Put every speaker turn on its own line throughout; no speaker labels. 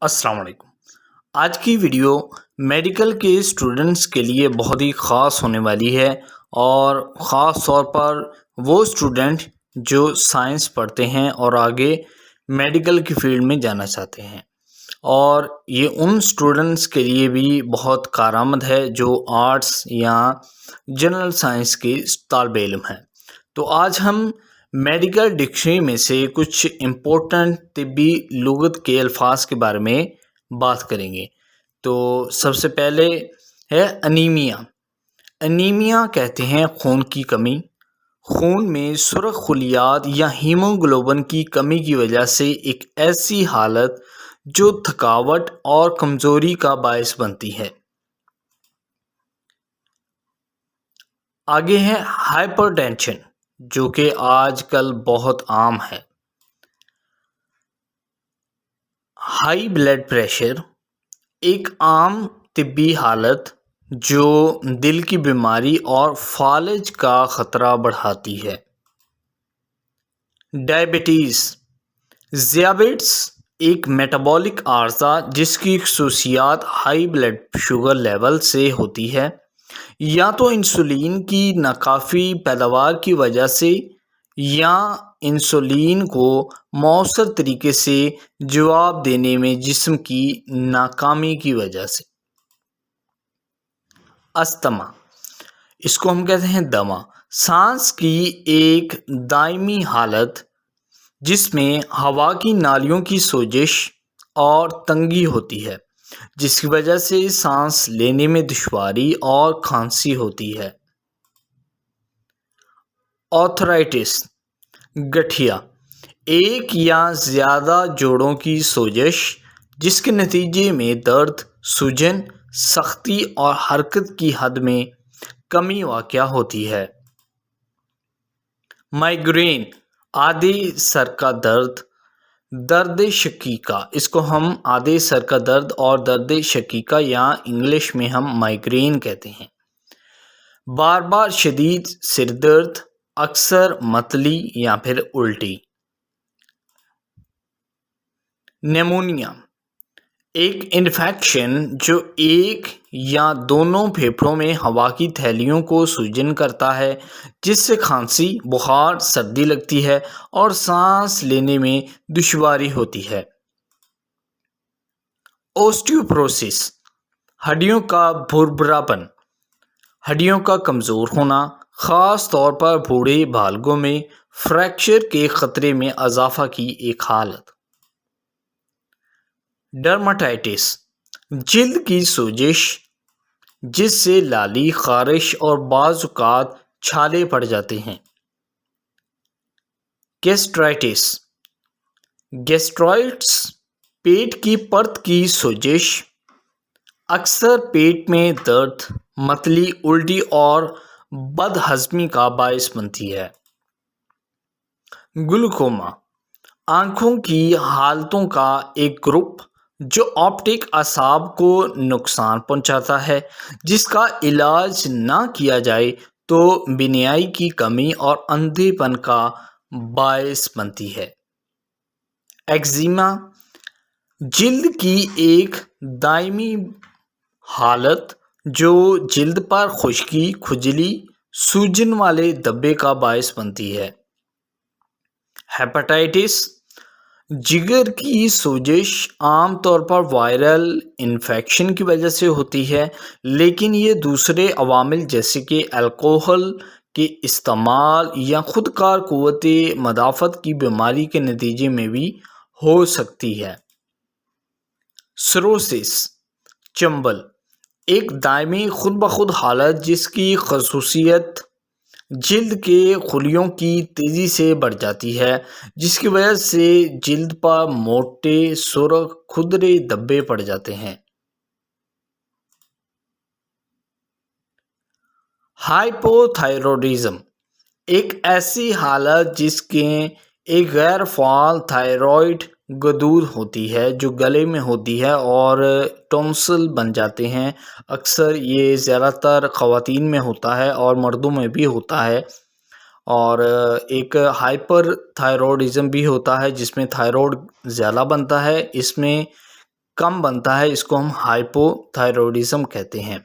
السلام علیکم۔ آج کی ویڈیو میڈیکل کے اسٹوڈنٹس کے لیے بہت ہی خاص ہونے والی ہے، اور خاص طور پر وہ اسٹوڈنٹ جو سائنس پڑھتے ہیں اور آگے میڈیکل کی فیلڈ میں جانا چاہتے ہیں، اور یہ ان اسٹوڈنٹس کے لیے بھی بہت کارآمد ہے جو آرٹس یا جنرل سائنس کے طالب علم ہیں۔ تو آج ہم میڈیکل ڈکشنری میں سے کچھ امپورٹنٹ طبی لغت کے الفاظ کے بارے میں بات کریں گے۔ تو سب سے پہلے ہے انیمیا۔ انیمیا کہتے ہیں خون کی کمی۔ خون میں سرخ خلیات یا ہیموگلوبن کی کمی کی وجہ سے ایک ایسی حالت جو تھکاوٹ اور کمزوری کا باعث بنتی ہے۔ آگے ہے ہائپر ٹینشن، جو کہ آج کل بہت عام ہے۔ ہائی بلڈ پریشر ایک عام طبی حالت جو دل کی بیماری اور فالج کا خطرہ بڑھاتی ہے۔ ڈائبٹیز، ذیابیطس ایک میٹابولک عارضہ جس کی خصوصیات ہائی بلڈ شوگر لیول سے ہوتی ہے، یا تو انسولین کی ناکافی پیداوار کی وجہ سے یا انسولین کو مؤثر طریقے سے جواب دینے میں جسم کی ناکامی کی وجہ سے۔ استما، اس کو ہم کہتے ہیں دمہ، سانس کی ایک دائمی حالت جس میں ہوا کی نالیوں کی سوزش اور تنگی ہوتی ہے، جس کی وجہ سے سانس لینے میں دشواری اور کھانسی ہوتی ہے۔ آرتھرائٹس، گٹھیا، ایک یا زیادہ جوڑوں کی سوزش جس کے نتیجے میں درد، سوجن، سختی اور حرکت کی حد میں کمی واقع ہوتی ہے۔ مائیگرین، آدھے سر کا درد، درد شقیقہ، اس کو ہم آدھے سر کا درد اور درد شقیقہ یا انگلش میں ہم مائیگرین کہتے ہیں۔ بار بار شدید سر درد، اکثر متلی یا پھر الٹی۔ نیمونیا، ایک انفیکشن جو ایک یا دونوں پھیپھڑوں میں ہوا کی تھیلیوں کو سوجن کرتا ہے، جس سے کھانسی، بخار، سردی لگتی ہے اور سانس لینے میں دشواری ہوتی ہے۔ اوسٹیوپروسس، ہڈیوں کا بھربھراپن پن، ہڈیوں کا کمزور ہونا، خاص طور پر بوڑھے بالغوں میں فریکچر کے خطرے میں اضافہ کی ایک حالت۔ ڈرماٹائٹس، جلد کی سوزش جس سے لالی، خارش اور بعض اوقات چھالے پڑ جاتے ہیں۔ گیسٹرائٹس، گیسٹرائٹس پیٹ کی پرت کی سوزش اکثر پیٹ میں درد، متلی، الٹی اور بد ہضمی کا باعث بنتی ہے۔ گلوکوما، آنکھوں کی حالتوں کا ایک گروپ جو آپٹک اعصاب کو نقصان پہنچاتا ہے، جس کا علاج نہ کیا جائے تو بینائی کی کمی اور اندھے پن کا باعث بنتی ہے۔ ایگزیما، جلد کی ایک دائمی حالت جو جلد پر خشکی، کھجلی، سوجن والے دھبے کا باعث بنتی ہے۔ ہیپاٹائٹس، جگر کی سوزش عام طور پر وائرل انفیکشن کی وجہ سے ہوتی ہے، لیکن یہ دوسرے عوامل جیسے کہ الکحل کے استعمال یا خود کار قوت مدافعت کی بیماری کے نتیجے میں بھی ہو سکتی ہے۔ سروسس، چنبل، ایک دائمی خود بخود حالت جس کی خصوصیت جلد کے خلیوں کی تیزی سے بڑھ جاتی ہے، جس کی وجہ سے جلد پر موٹے، سرخ، کھردرے دھبے پڑ جاتے ہیں۔ ہائپوتھائرائڈزم، ایک ایسی حالت جس کے ایک غیر فعال تھائرائیڈ غدود ہوتی ہے جو گلے میں ہوتی ہے اور ٹونسل بن جاتے ہیں۔ اکثر یہ زیادہ تر خواتین میں ہوتا ہے اور مردوں میں بھی ہوتا ہے۔ اور ایک ہائپر تھائرائڈزم بھی ہوتا ہے جس میں تھائرائڈ زیادہ بنتا ہے، اس میں کم بنتا ہے، اس کو ہم ہائپو تھائرائیڈزم کہتے ہیں،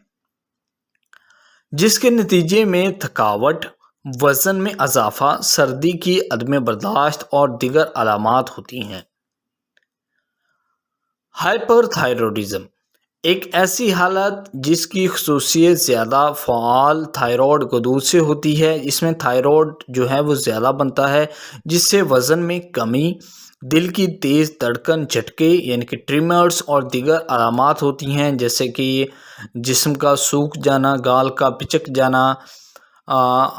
جس کے نتیجے میں تھکاوٹ، وزن میں اضافہ، سردی کی عدم برداشت اور دیگر علامات ہوتی ہیں۔ ہائپر تھائرائیڈزم ایک ایسی حالت جس کی خصوصیت زیادہ فعال تھائرائیڈ غدود سے ہوتی ہے۔ اس میں تھائرائیڈ جو ہے وہ زیادہ بنتا ہے، جس سے وزن میں کمی، دل کی تیز دھڑکن، جھٹکے یعنی کہ ٹریمرز اور دیگر علامات ہوتی ہیں، جیسے کہ جسم کا سوکھ جانا، گال کا پچک جانا،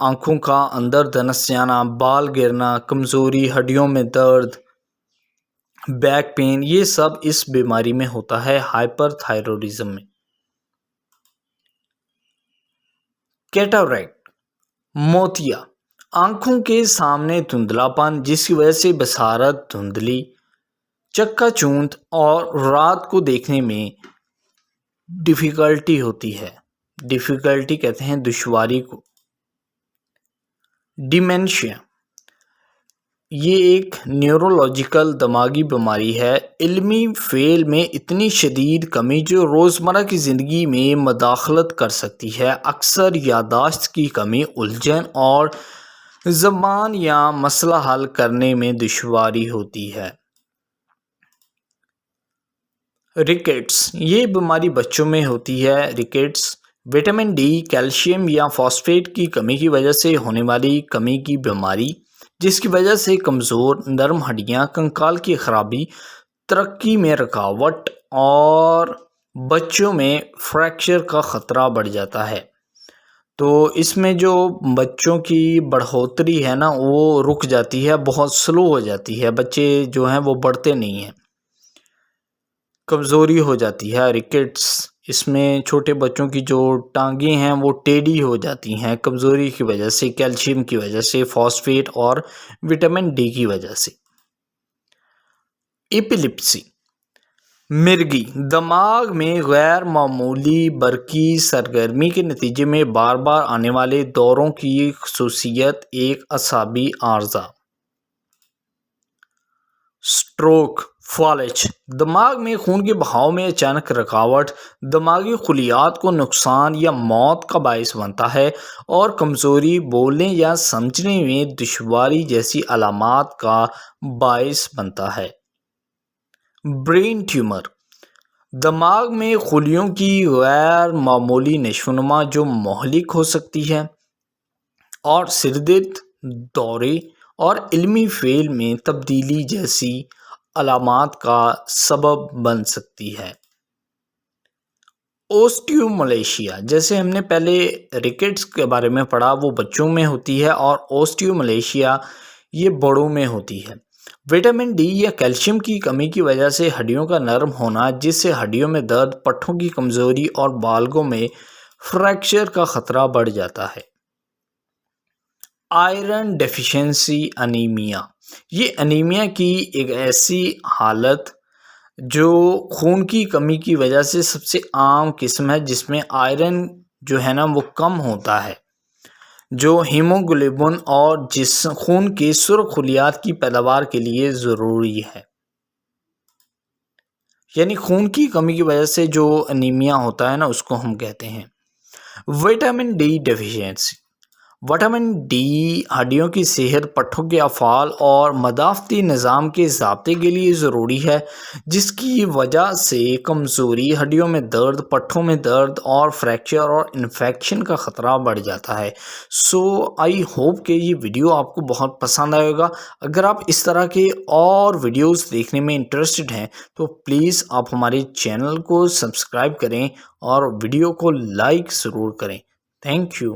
آنکھوں کا اندر دھنس جانا، بال گرنا، کمزوری، ہڈیوں میں درد، بیک پین، یہ سب اس بیماری میں ہوتا ہے، ہائپر تھائرائیڈزم میں۔ کیٹاریکٹ موتیا، آنکھوں کے سامنے دھندلا پن جس کی وجہ سے بصارت دھندلی، چکا چوندھ اور رات کو دیکھنے میں ڈیفیکلٹی ہوتی ہے، ڈیفیکلٹی کہتے ہیں دشواری کو۔ ڈیمینشیا یہ ایک نیورولوجیکل دماغی بیماری ہے، علمی فعل میں اتنی شدید کمی جو روزمرہ کی زندگی میں مداخلت کر سکتی ہے، اکثر یادداشت کی کمی، الجھن اور زبان یا مسئلہ حل کرنے میں دشواری ہوتی ہے۔ ریکیٹس یہ بیماری بچوں میں ہوتی ہے۔ ریکیٹس وٹامن ڈی، کیلشیم یا فاسفیٹ کی کمی کی وجہ سے ہونے والی کمی کی بیماری، جس کی وجہ سے کمزور نرم ہڈیاں، کنکال کی خرابی، ترقی میں رکاوٹ اور بچوں میں فریکچر کا خطرہ بڑھ جاتا ہے۔ تو اس میں جو بچوں کی بڑھوتری ہے نا وہ رک جاتی ہے، بہت سلو ہو جاتی ہے، بچے جو ہیں وہ بڑھتے نہیں ہیں، کمزوری ہو جاتی ہے۔ ریکٹس اس میں چھوٹے بچوں کی جو ٹانگیں ہیں وہ ٹیڑھی ہو جاتی ہیں کمزوری کی وجہ سے، کیلشیم کی وجہ سے، فاسفیٹ اور وٹامن ڈی کی وجہ سے۔ ایپیلیپسی مرگی، دماغ میں غیر معمولی برقی سرگرمی کے نتیجے میں بار بار آنے والے دوروں کی خصوصیت، ایک اعصابی عارضہ۔ سٹروک فالج، دماغ میں خون کے بہاؤ میں اچانک رکاوٹ، دماغی خلیات کو نقصان یا موت کا باعث بنتا ہے اور کمزوری، بولنے یا سمجھنے میں دشواری جیسی علامات کا باعث بنتا ہے۔ برین ٹیومر، دماغ میں خلیوں کی غیر معمولی نشو و نما جو مہلک ہو سکتی ہے اور سردرد، دورے اور علمی فعل میں تبدیلی جیسی علامات کا سبب بن سکتی ہے۔ اوسٹیوملیشیا، جیسے ہم نے پہلے ریکٹس کے بارے میں پڑھا، وہ بچوں میں ہوتی ہے، اور اوسٹیوملیشیا یہ بڑوں میں ہوتی ہے۔ وٹامن ڈی یا کیلشیم کی کمی کی وجہ سے ہڈیوں کا نرم ہونا، جس سے ہڈیوں میں درد، پٹھوں کی کمزوری اور بالگوں میں فریکچر کا خطرہ بڑھ جاتا ہے۔ آئرن ڈیفیشنسی انیمیا، یہ انیمیا کی ایک ایسی حالت جو خون کی کمی کی وجہ سے سب سے عام قسم ہے، جس میں آئرن جو ہے نا وہ کم ہوتا ہے، جو ہیموگلوبن اور خون کے سرخ خلیات کی پیداوار کے لیے ضروری ہے۔ یعنی خون کی کمی کی وجہ سے جو انیمیا ہوتا ہے نا اس کو ہم کہتے ہیں۔ Vitamin D deficiency, vitamin D ہڈیوں کی صحت، پٹھوں کے افعال اور مدافعتی نظام کے ضابطے کے لیے ضروری ہے، جس کی وجہ سے کمزوری، ہڈیوں میں درد، پٹھوں میں درد اور فریکچر اور انفیکشن کا خطرہ بڑھ جاتا ہے۔ آئی ہوپ کہ یہ ویڈیو آپ کو بہت پسند آئے گا۔ اگر آپ اس طرح کے اور ویڈیوز دیکھنے میں انٹرسٹڈ ہیں تو پلیز آپ ہمارے چینل کو سبسکرائب کریں اور ویڈیو کو لائک ضرور کریں۔ Thank you.